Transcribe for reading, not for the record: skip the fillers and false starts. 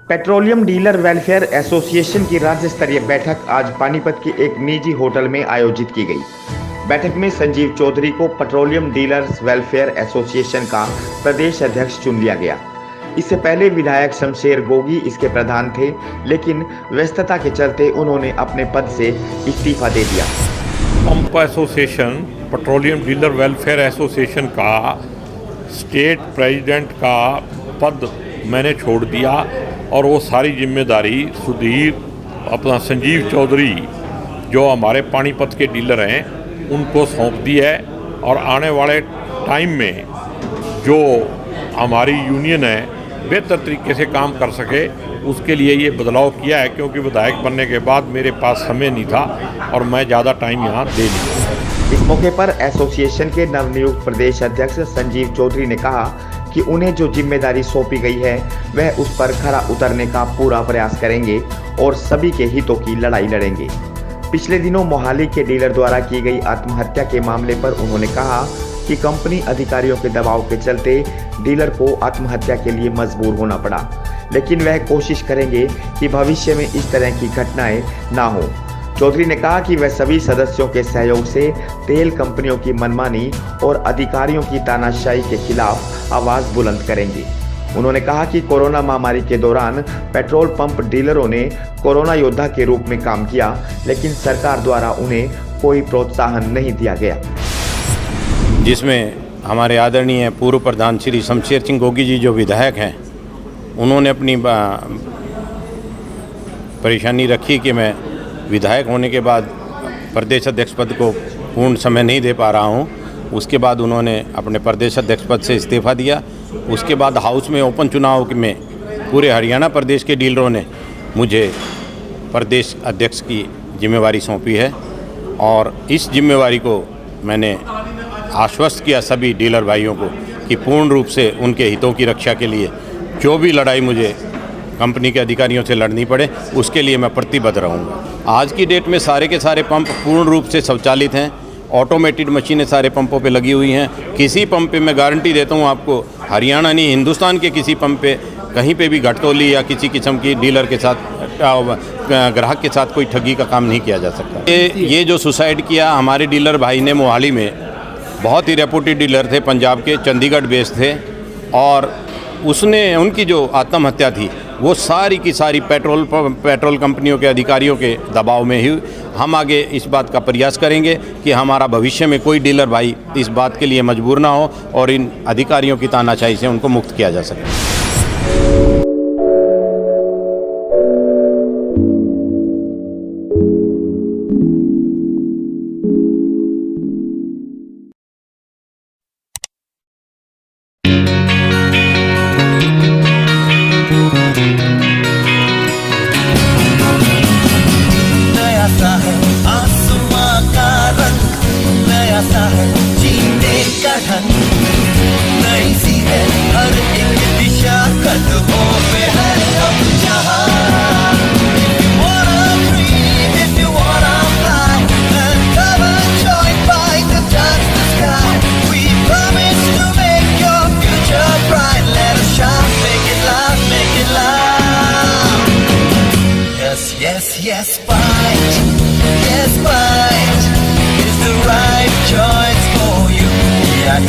Petroleum dealer welfare association की राज्य स्तरीय बैठक आज पानीपत के एक निजी होटल में आयोजित की गई। बैठक में संजीव चौधरी को पेट्रोलियम डीलर्स वेलफेयर एसोसिएशन का प्रदेश अध्यक्ष चुन लिया गया। इससे पहले विधायक शमशेर गोगी इसके प्रधान थे, लेकिन व्यस्तता के चलते उन्होंने अपने पद से इस्तीफा दे दिया। Pump association petroleum dealer welfare association का स्टेट प्रेसिडेंट का पद मैंने छोड़ दिया और वो सारी जिम्मेदारी सुधीर संजीव चौधरी जो हमारे पानीपत के डीलर हैं उनको सौंप दी है। और आने वाले टाइम में जो हमारी यूनियन है बेहतर तरीके से काम कर सके उसके लिए ये बदलाव किया है, क्योंकि विधायक बनने के बाद मेरे पास समय नहीं था और मैं ज़्यादा टाइम यहाँ दे नहीं सकता। इस मौके पर एसोसिएशन के नवनियुक्त प्रदेश अध्यक्ष संजीव चौधरी ने कहा कि उन्हें जो जिम्मेदारी सौंपी गई है वह उस पर खरा उतरने का पूरा प्रयास करेंगे और सभी के हितों की लड़ाई लड़ेंगे। पिछले दिनों मोहाली के डीलर द्वारा की गई आत्महत्या के मामले पर उन्होंने कहा कि कंपनी अधिकारियों के दबाव के चलते डीलर को आत्महत्या के लिए मजबूर होना पड़ा, लेकिन वह कोशिश करेंगे कि भविष्य में इस तरह की घटनाएं ना हो। चौधरी ने कहा कि वह सभी सदस्यों के सहयोग से तेल कंपनियों की मनमानी और अधिकारियों की तानाशाही के खिलाफ आवाज बुलंद करेंगे। उन्होंने कहा कि कोरोना महामारी के दौरान पेट्रोल पंप डीलरों ने कोरोना योद्धा के रूप में काम किया, लेकिन सरकार द्वारा उन्हें कोई प्रोत्साहन नहीं दिया गया। जिसमें हमारे आदरणीय पूर्व प्रधान श्री शमशेर सिंह गोगी जी जो विधायक हैं, उन्होंने अपनी परेशानी रखी कि मैं विधायक होने के बाद प्रदेश अध्यक्ष पद को पूर्ण समय नहीं दे पा रहा हूं। उसके बाद उन्होंने अपने प्रदेश अध्यक्ष पद से इस्तीफा दिया। उसके बाद हाउस में ओपन चुनाव में पूरे हरियाणा प्रदेश के डीलरों ने मुझे प्रदेश अध्यक्ष की जिम्मेवारी सौंपी है और इस जिम्मेवारी को मैंने आश्वस्त किया सभी डीलर भाइयों को कि पूर्ण रूप से उनके हितों की रक्षा के लिए जो भी लड़ाई मुझे कंपनी के अधिकारियों से लड़नी पड़े उसके लिए मैं प्रतिबद्ध रहूँगा। आज की डेट में सारे के सारे पंप पूर्ण रूप से स्वचालित हैं, ऑटोमेटेड मशीनें सारे पंपों पे लगी हुई हैं। किसी पंप पे मैं गारंटी देता हूँ आपको, हरियाणा नहीं हिंदुस्तान के किसी पंप पे कहीं पे भी घटतौली या किसी किस्म की डीलर के साथ ग्राहक के साथ कोई ठगी का काम नहीं किया जा सकता। ये जो सुसाइड किया हमारे डीलर भाई ने मोहाली में, बहुत ही रेपुटेड डीलर थे, पंजाब के चंडीगढ़ बेस्ड थे, और उसने उनकी जो आत्महत्या थी वो सारी की सारी पेट्रोल कंपनियों के अधिकारियों के दबाव में ही। हम आगे इस बात का प्रयास करेंगे कि हमारा भविष्य में कोई डीलर भाई इस बात के लिए मजबूर ना हो और इन अधिकारियों की तानाशाही से उनको मुक्त किया जा सके। Yes, fight is the right choice for you. Yeah,